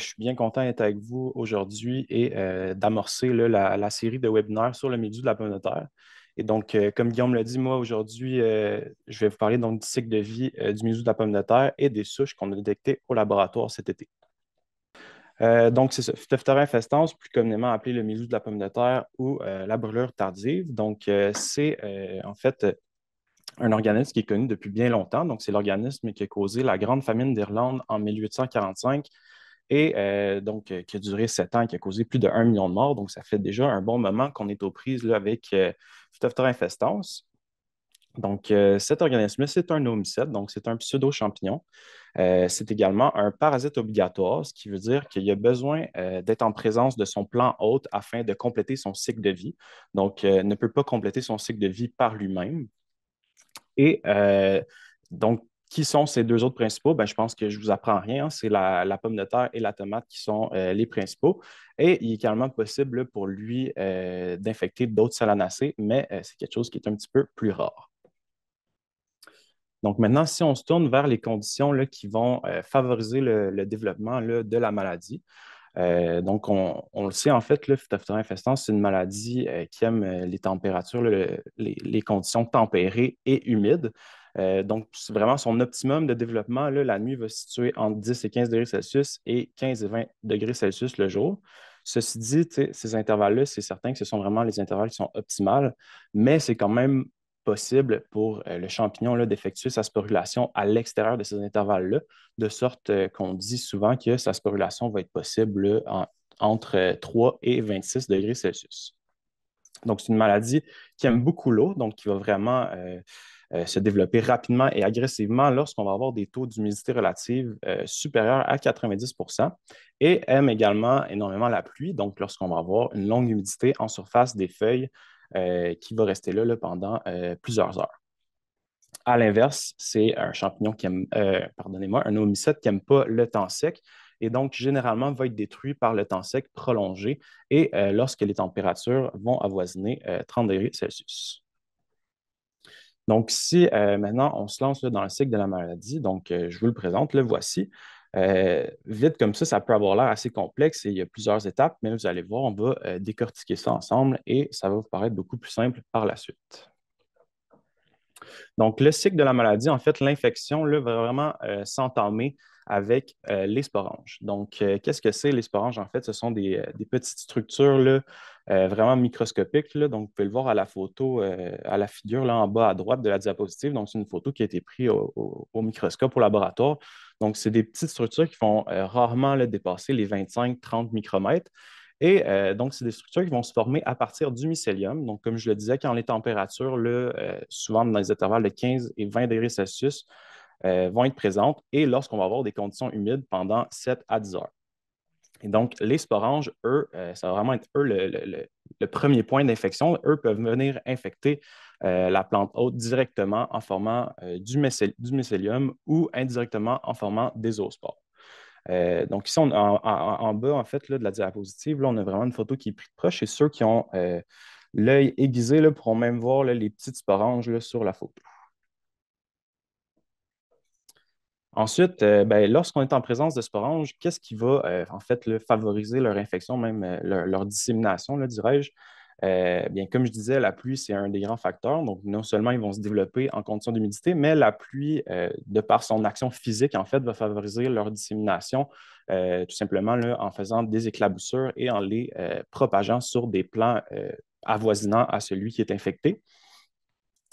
Je suis bien content d'être avec vous aujourd'hui et d'amorcer là, la série de webinaires sur le milieu de la pomme de terre. Et donc, comme Guillaume l'a dit, moi aujourd'hui, je vais vous parler donc du cycle de vie du milieu de la pomme de terre et des souches qu'on a détectées au laboratoire cet été. Donc, c'est ça, Phytophthora infestans, plus communément appelé le mildiou de la pomme de terre ou la brûlure tardive. Donc, c'est en fait un organisme qui est connu depuis bien longtemps. Donc, c'est l'organisme qui a causé la grande famine d'Irlande en 1845 et qui a duré 7 ans, qui a causé plus de 1 million de morts. Donc, ça fait déjà un bon moment qu'on est aux prises là, avec Phytophthora infestans. Donc, cet organisme-là, c'est un homicide, donc c'est un pseudo-champignon. C'est également un parasite obligatoire, ce qui veut dire qu'il a besoin d'être en présence de son plan hôte afin de compléter son cycle de vie. Donc, ne peut pas compléter son cycle de vie par lui-même. Et donc, qui sont ces deux autres principaux? Ben, je pense que je ne vous apprends rien, hein. C'est la pomme de terre et la tomate qui sont les principaux. Et il est également possible là, pour lui d'infecter d'autres solanacées, mais c'est quelque chose qui est un petit peu plus rare. Donc maintenant, si on se tourne vers les conditions là, qui vont favoriser le développement là, de la maladie, donc on le sait en fait, le Phytophthora infestans, c'est une maladie qui aime les températures, là, les conditions tempérées et humides. Donc c'est vraiment son optimum de développement. Là, la nuit va se situer entre 10 et 15 degrés Celsius et 15 et 20 degrés Celsius le jour. Ceci dit, ces intervalles-là, c'est certain que ce sont vraiment les intervalles qui sont optimales, mais c'est quand même possible pour le champignon là, d'effectuer sa sporulation à l'extérieur de ces intervalles-là, de sorte qu'on dit souvent que sa sporulation va être possible là, entre 3 et 26 degrés Celsius. Donc, c'est une maladie qui aime beaucoup l'eau, donc qui va vraiment se développer rapidement et agressivement lorsqu'on va avoir des taux d'humidité relative supérieurs à 90 et aime également énormément la pluie, donc lorsqu'on va avoir une longue humidité en surface des feuilles qui va rester là, pendant plusieurs heures. À l'inverse, c'est un champignon qui aime, pardonnez-moi, un homicide qui n'aime pas le temps sec et donc généralement va être détruit par le temps sec prolongé et lorsque les températures vont avoisiner 30 degrés Celsius. Donc, si maintenant on se lance là, dans le cycle de la maladie, donc je vous le présente, le voici. Vite comme ça peut avoir l'air assez complexe et il y a plusieurs étapes, mais vous allez voir, on va décortiquer ça ensemble et ça va vous paraître beaucoup plus simple par la suite. Donc, le cycle de la maladie, en fait, l'infection là, va vraiment s'entamer avec les sporanges. Donc, qu'est-ce que c'est les sporanges? En fait, ce sont des petites structures là, vraiment microscopiques. Là. Donc, vous pouvez le voir à la photo, à la figure là, en bas à droite de la diapositive. Donc, c'est une photo qui a été prise au microscope au laboratoire. Donc, c'est des petites structures qui vont rarement là, dépasser les 25-30 micromètres. Et donc, c'est des structures qui vont se former à partir du mycélium. Donc, comme je le disais, quand les températures, là, souvent dans les intervalles de 15 et 20 degrés Celsius, vont être présentes et lorsqu'on va avoir des conditions humides pendant 7 à 10 heures. Et donc, les sporanges, eux, ça va vraiment être eux le premier point d'infection. Eux peuvent venir infecter la plante hôte directement en formant du mycélium ou indirectement en formant des zoospores. Donc, ici, en bas, en fait, là, de la diapositive, là, on a vraiment une photo qui est prise de proche et ceux qui ont l'œil aiguisé là, pourront même voir là, les petites sporanges là, sur la photo. Ensuite, ben, lorsqu'on est en présence de sporanges, qu'est-ce qui va en fait là, favoriser leur infection, même leur dissémination, là, dirais-je? Bien, comme je disais, la pluie, c'est un des grands facteurs. Donc, non seulement ils vont se développer en conditions d'humidité, mais la pluie, de par son action physique, en fait, va favoriser leur dissémination, tout simplement là, en faisant des éclaboussures et en les propageant sur des plants avoisinants à celui qui est infecté.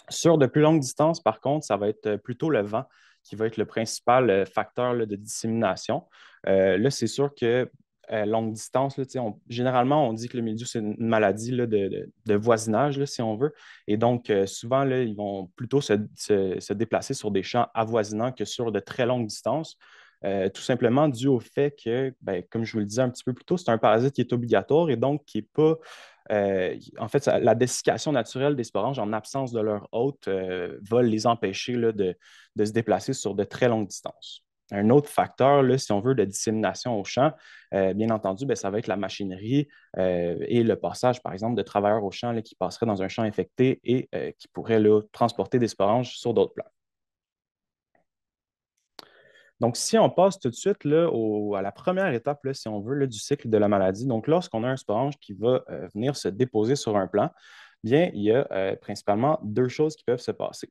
Sur de plus longues distances, par contre, ça va être plutôt le vent qui va être le principal facteur là, de dissémination. Là, c'est sûr que longue distance, là, généralement, on dit que le mildiou, c'est une maladie là, de voisinage, là, si on veut. Et donc, souvent, là, ils vont plutôt se déplacer sur des champs avoisinants que sur de très longues distances. Tout simplement dû au fait que, ben, comme je vous le disais un petit peu plus tôt, c'est un parasite qui est obligatoire et donc qui n'est pas en fait, la dessiccation naturelle des sporanges en absence de leur hôte va les empêcher là, de se déplacer sur de très longues distances. Un autre facteur, là, si on veut, de dissémination au champ, bien entendu, ben, ça va être la machinerie et le passage, par exemple, de travailleurs au champ là, qui passeraient dans un champ infecté et qui pourraient là, transporter des sporanges sur d'autres plants. Donc, si on passe tout de suite là, à la première étape, là, si on veut, là, du cycle de la maladie, donc lorsqu'on a un sporange qui va venir se déposer sur un plant, bien, il y a principalement deux choses qui peuvent se passer.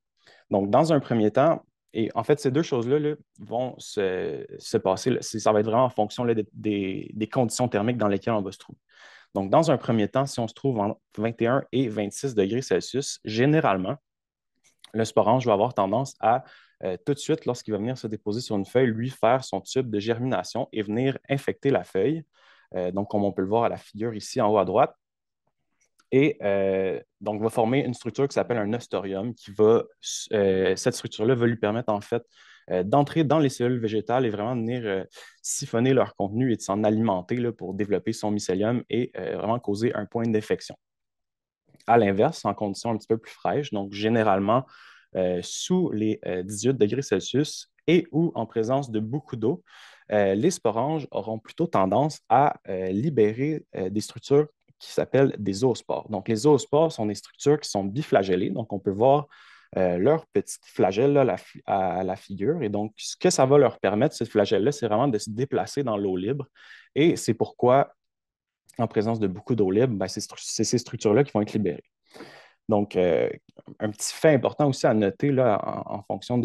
Donc, dans un premier temps, et en fait, ces deux choses-là là, vont se passer, là, ça va être vraiment en fonction là, des conditions thermiques dans lesquelles on va se trouver. Donc, dans un premier temps, si on se trouve en 21 et 26 degrés Celsius, généralement, le sporange va avoir tendance à tout de suite, lorsqu'il va venir se déposer sur une feuille, lui faire son tube de germination et venir infecter la feuille. Donc, comme on peut le voir à la figure ici en haut à droite. Et donc, va former une structure qui s'appelle un ostorium, cette structure-là va lui permettre en fait d'entrer dans les cellules végétales et vraiment venir siphonner leur contenu et de s'en alimenter là, pour développer son mycélium et vraiment causer un point d'infection. À l'inverse, en conditions un petit peu plus fraîches, donc généralement sous les 18 degrés Celsius et ou en présence de beaucoup d'eau, les sporanges auront plutôt tendance à libérer des structures qui s'appellent des zoospores. Donc, les zoospores sont des structures qui sont biflagellées. Donc, on peut voir leurs petites flagelles là, à la figure. Et donc, ce que ça va leur permettre, ces flagelles-là, c'est vraiment de se déplacer dans l'eau libre. Et c'est pourquoi, en présence de beaucoup d'eau libre, ben, c'est ces structures-là qui vont être libérées. Donc, un petit fait important aussi à noter là, en fonction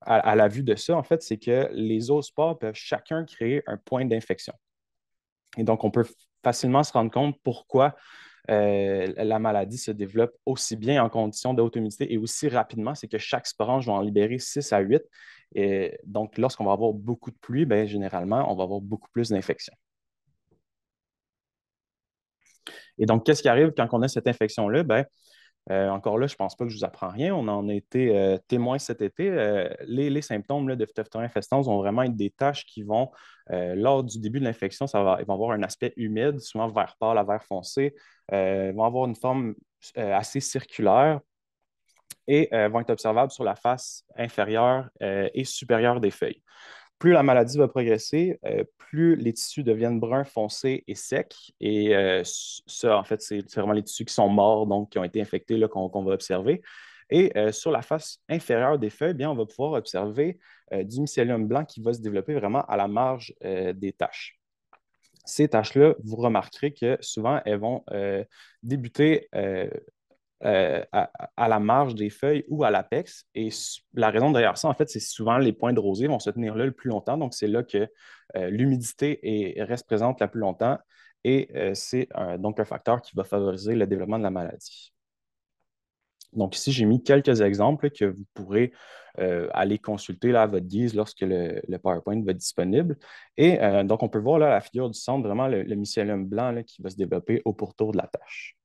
à la vue de ça, en fait, c'est que les zoospores peuvent chacun créer un point d'infection. Et donc, on peut facilement se rendre compte pourquoi la maladie se développe aussi bien en conditions de haute humidité et aussi rapidement, c'est que chaque sporange va en libérer 6 à 8. Et donc, lorsqu'on va avoir beaucoup de pluie, bien, généralement, on va avoir beaucoup plus d'infections. Et donc, qu'est-ce qui arrive quand on a cette infection-là? Bien, encore là, je ne pense pas que je vous apprends rien. On en a été témoin cet été. Les symptômes là, de Phytophthora infestans vont vraiment être des taches qui vont, lors du début de l'infection, ils vont avoir un aspect humide, souvent vert pâle à vert foncé. Ils vont avoir une forme assez circulaire et vont être observables sur la face inférieure et supérieure des feuilles. Plus la maladie va progresser, plus les tissus deviennent bruns, foncés et secs. Et ça, en fait, c'est vraiment les tissus qui sont morts, donc qui ont été infectés, qu'on va observer. Et sur la face inférieure des feuilles, bien, on va pouvoir observer du mycélium blanc qui va se développer vraiment à la marge des taches. Ces taches-là, vous remarquerez que souvent, elles vont débuter à la marge des feuilles ou à l'apex. Et la raison derrière ça, en fait, c'est souvent les points de rosée vont se tenir là le plus longtemps. Donc, c'est là que l'humidité reste présente le plus longtemps. Et c'est donc un facteur qui va favoriser le développement de la maladie. Donc, ici, j'ai mis quelques exemples que vous pourrez aller consulter là, à votre guise lorsque le PowerPoint va être disponible. Et donc, on peut voir là, à la figure du centre vraiment le mycélium blanc là, qui va se développer au pourtour de la tâche.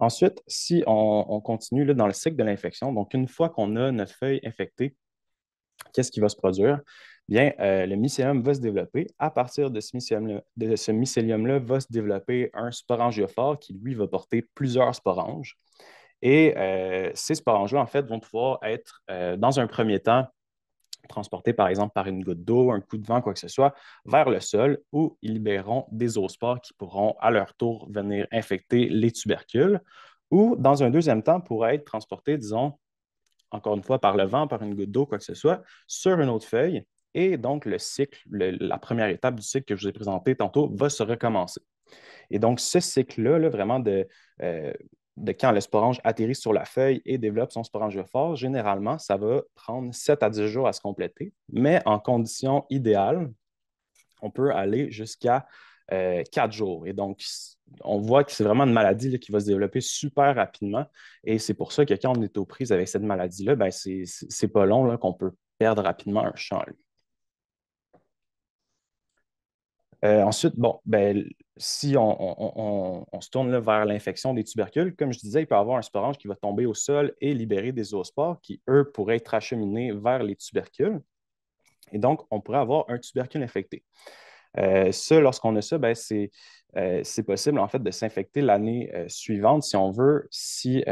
Ensuite, si on continue là, dans le cycle de l'infection, donc une fois qu'on a notre feuille infectée, qu'est-ce qui va se produire? Bien, le mycélium va se développer. À partir de ce mycélium-là, va se développer un sporangiophore qui, lui, va porter plusieurs sporanges. Et ces sporanges-là, en fait, vont pouvoir être, dans un premier temps, transportés, par exemple, par une goutte d'eau, un coup de vent, quoi que ce soit, vers le sol, où ils libéreront des zoospores qui pourront, à leur tour, venir infecter les tubercules, ou, dans un deuxième temps, pourraient être transportés, disons, encore une fois, par le vent, par une goutte d'eau, quoi que ce soit, sur une autre feuille. Et donc, le cycle, la première étape du cycle que je vous ai présenté tantôt, va se recommencer. Et donc, ce cycle-là, là, vraiment de quand le sporange atterrit sur la feuille et développe son sporangiophore, généralement, ça va prendre 7 à 10 jours à se compléter. Mais en conditions idéales, on peut aller jusqu'à 4 jours. Et donc, on voit que c'est vraiment une maladie là, qui va se développer super rapidement. Et c'est pour ça que quand on est aux prises avec cette maladie-là, ben, c'est pas long là, qu'on peut perdre rapidement un champ. Ensuite, bon, ben, si on se tourne là, vers l'infection des tubercules, comme je disais, il peut y avoir un sporange qui va tomber au sol et libérer des zoospores qui, eux, pourraient être acheminés vers les tubercules. Et donc, on pourrait avoir un tubercule infecté. Ça, lorsqu'on a ça, ben, c'est possible en fait de s'infecter l'année suivante si on veut, si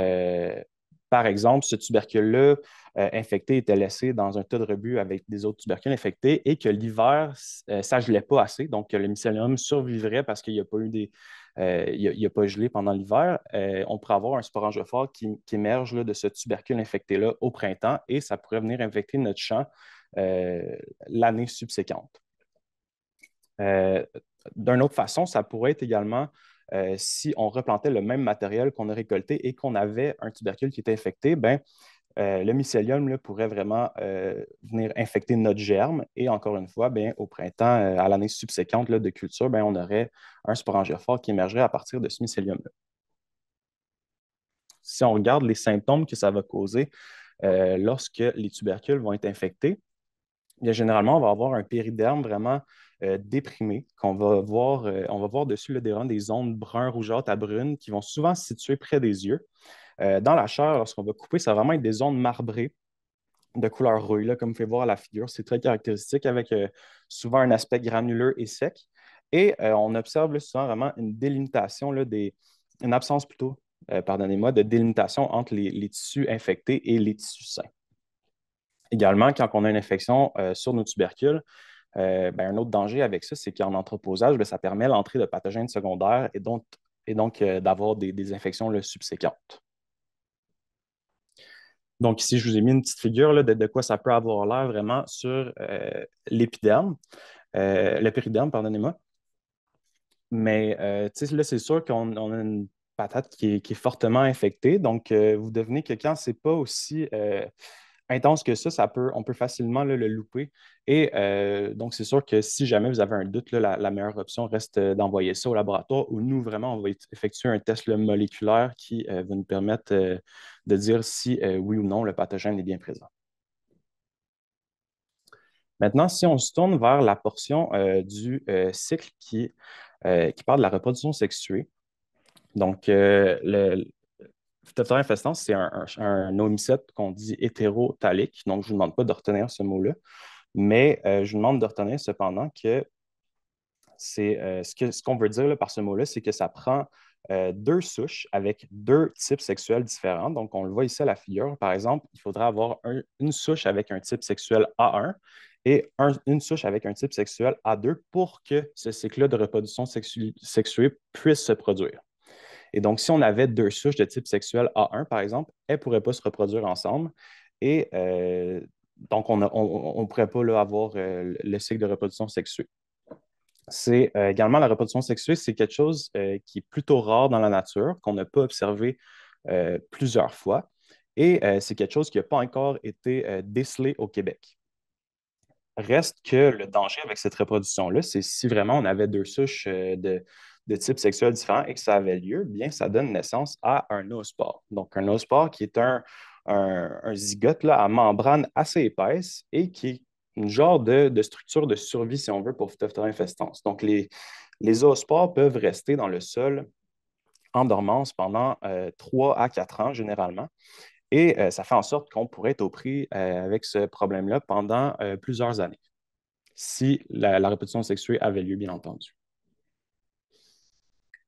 par exemple ce tubercule-là infecté était laissé dans un tas de rebut avec des autres tubercules infectés et que l'hiver, ça ne gelait pas assez, donc que le mycélium survivrait parce qu'il n'y a pas eu il a pas gelé pendant l'hiver, on pourrait avoir un sporangiophore qui émerge là, de ce tubercule infecté-là au printemps et ça pourrait venir infecter notre champ euh, l'année subséquente. Euh, D'une autre façon, ça pourrait être également si on replantait le même matériel qu'on a récolté et qu'on avait un tubercule qui était infecté, ben, le mycélium là, pourrait vraiment venir infecter notre germe. Et encore une fois, ben, au printemps, à l'année subséquente là, de culture, ben, on aurait un sporangiophore qui émergerait à partir de ce mycélium-là. Si on regarde les symptômes que ça va causer lorsque les tubercules vont être infectés, bien, généralement, on va avoir un périderme vraiment déprimé, on va voir dessus là, des zones brun, rougeâtres à brunes qui vont souvent se situer près des yeux. Dans la chair, lorsqu'on va couper, ça va vraiment être des zones marbrées de couleur rouille, là, comme vous pouvez voir à la figure. C'est très caractéristique avec souvent un aspect granuleux et sec. Et on observe là, souvent vraiment une délimitation, là, une absence plutôt, pardonnez-moi, de délimitation entre les tissus infectés et les tissus sains. Également, quand on a une infection sur nos tubercules, ben, un autre danger avec ça, c'est qu'en entreposage, ben, ça permet l'entrée de pathogènes secondaires et donc d'avoir des infections là, subséquentes. Donc, ici, je vous ai mis une petite figure là, de quoi ça peut avoir l'air vraiment sur l'épiderme, le périderme, pardonnez-moi. Mais tu sais, là, c'est sûr qu'on a une patate qui est fortement infectée. Donc, vous devinez que quand c'est pas aussi intense que ça on peut facilement là, le louper. Et donc, c'est sûr que si jamais vous avez un doute, là, la meilleure option reste d'envoyer ça au laboratoire où nous, vraiment, on va effectuer un test là, moléculaire qui va nous permettre de dire si oui ou non le pathogène est bien présent. Maintenant, si on se tourne vers la portion du cycle qui parle de la reproduction sexuée, donc le Phytophthora infestans, c'est un homicide qu'on dit hétérotalique, donc je ne vous demande pas de retenir ce mot-là. Mais je vous demande de retenir cependant que c'est ce qu'on veut dire là, par ce mot-là, c'est que ça prend deux souches avec deux types sexuels différents. Donc, on le voit ici à la figure. Par exemple, il faudra avoir une souche avec un type sexuel A1 et une souche avec un type sexuel A2 pour que ce cycle-là de reproduction sexuée puisse se produire. Et donc, si on avait deux souches de type sexuel A1, par exemple, elles ne pourraient pas se reproduire ensemble. Et donc, on ne pourrait pas là, avoir le cycle de reproduction sexuée. C'est également la reproduction sexuée, c'est quelque chose qui est plutôt rare dans la nature, qu'on n'a pas observé plusieurs fois. Et c'est quelque chose qui n'a pas encore été décelé au Québec. Reste que le danger avec cette reproduction-là, c'est si vraiment on avait deux souches de type sexuel différent et que ça avait lieu, bien, ça donne naissance à un oospore. Donc, un oospore qui est un zygote là, à membrane assez épaisse et qui est une genre de structure de survie, si on veut, pour Phytophthora infestans. Donc, les oospores peuvent rester dans le sol en dormance pendant 3 à 4 ans, généralement. Et ça fait en sorte qu'on pourrait être au pris avec ce problème-là pendant plusieurs années, si la reproduction sexuée avait lieu, bien entendu.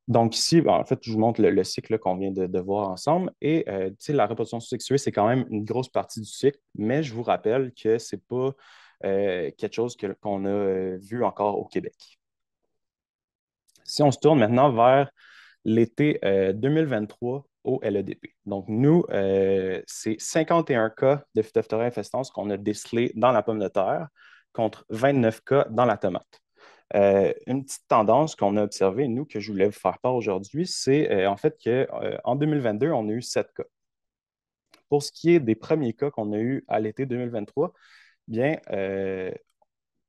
Donc ici, ben, en fait, je vous montre le cycle qu'on vient de voir ensemble. Et la reproduction sexuée, c'est quand même une grosse partie du cycle, mais je vous rappelle que ce n'est pas quelque chose qu'on a vu encore au Québec. Si on se tourne maintenant vers l'été 2023 au LEDP. Donc, nous, c'est 51 cas de Phytophthora infestans qu'on a décelés dans la pomme de terre contre 29 cas dans la tomate. Une petite tendance qu'on a observée, nous, que je voulais vous faire part aujourd'hui, c'est en fait qu'en 2022, on a eu 7 cas. Pour ce qui est des premiers cas qu'on a eus à l'été 2023, bien,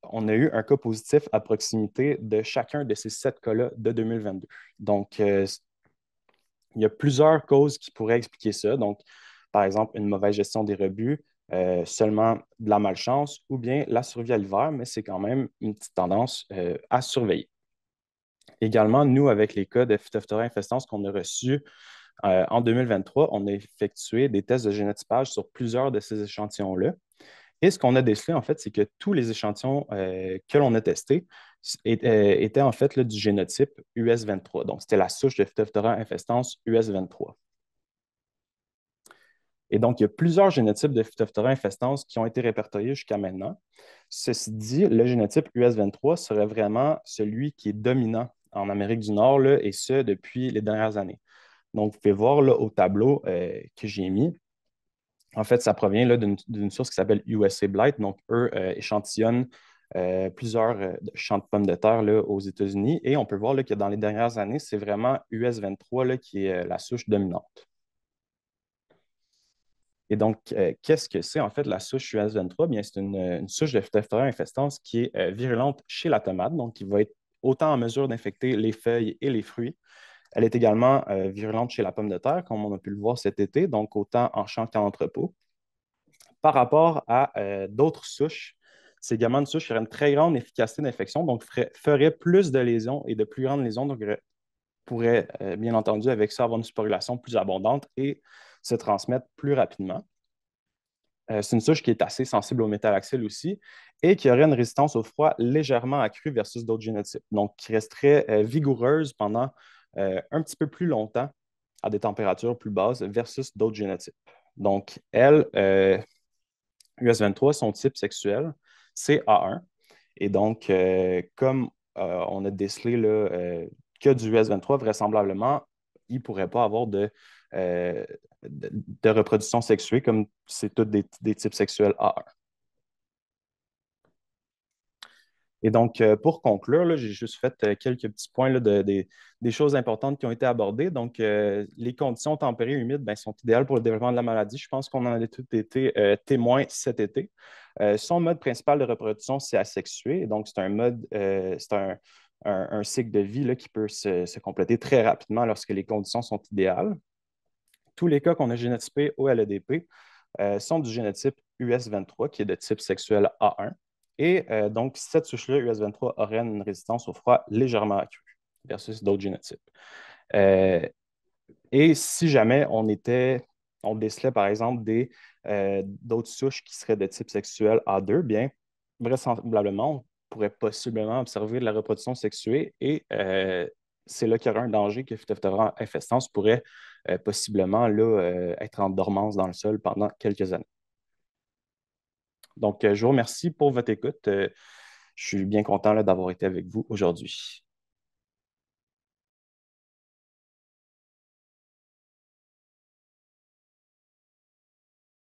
on a eu un cas positif à proximité de chacun de ces 7 cas-là de 2022. Donc, il y a plusieurs causes qui pourraient expliquer ça. Donc, par exemple, une mauvaise gestion des rebuts, seulement de la malchance ou bien la survie à l'hiver, mais c'est quand même une petite tendance à surveiller. Également, nous, avec les cas de Phytophthora infestans qu'on a reçus en 2023, on a effectué des tests de génotypage sur plusieurs de ces échantillons-là. Et ce qu'on a décelé, en fait, c'est que tous les échantillons que l'on a testés étaient en fait là, du génotype US23. Donc, c'était la souche de Phytophthora infestans US23. Et donc, il y a plusieurs génotypes de Phytophthora infestans qui ont été répertoriés jusqu'à maintenant. Ceci dit, le génotype US23 serait vraiment celui qui est dominant en Amérique du Nord, là, et ce, depuis les dernières années. Donc, vous pouvez voir là, au tableau que j'ai mis. En fait, ça provient là, d'une source qui s'appelle USA Blight. Donc, eux échantillonnent plusieurs champs de pommes de terre là, aux États-Unis. Et on peut voir là, que dans les dernières années, c'est vraiment US 23 là, qui est la souche dominante. Et donc, qu'est-ce que c'est en fait la souche US 23? Bien, c'est une souche de Phytophthora infestans qui est virulente chez la tomate, donc qui va être autant en mesure d'infecter les feuilles et les fruits. Elle est également virulente chez la pomme de terre, comme on a pu le voir cet été, donc autant en champ qu'en entrepôt. Par rapport à d'autres souches, c'est également une souche qui aurait une très grande efficacité d'infection, donc ferait plus de lésions et de plus grandes lésions, donc pourrait bien entendu avec ça avoir une sporulation plus abondante et se transmettre plus rapidement. C'est une souche qui est assez sensible au méthallaxyl aussi et qui aurait une résistance au froid légèrement accrue versus d'autres génotypes. Donc, qui resterait vigoureuse pendant un petit peu plus longtemps à des températures plus basses versus d'autres génotypes. Donc, elle, US 23, son type sexuel, c'est A1. Et donc, comme on a décelé là, que du US 23, vraisemblablement, il ne pourrait pas avoir de reproduction sexuée comme c'est tous des types sexuels A1. Et donc, pour conclure, là, j'ai juste fait quelques petits points là, des choses importantes qui ont été abordées. Donc, les conditions tempérées et humides ben, sont idéales pour le développement de la maladie. Je pense qu'on en a tous été témoins cet été. Son mode principal de reproduction, c'est asexué. Donc, c'est un mode, c'est un cycle de vie là, qui peut se compléter très rapidement lorsque les conditions sont idéales. Tous les cas qu'on a génotypés au LEDP sont du génotype US 23, qui est de type sexuel A1. Et donc, cette souche-là, US 23, aurait une résistance au froid légèrement accrue versus d'autres génotypes. Euh, et si jamais on décelait par exemple d'autres souches qui seraient de type sexuel A2, bien, vraisemblablement, on pourrait possiblement observer de la reproduction sexuée et c'est là qu'il y aurait un danger que Phytophthora infestans pourrait possiblement là, être en dormance dans le sol pendant quelques années. Donc, je vous remercie pour votre écoute. Je suis bien content là, d'avoir été avec vous aujourd'hui.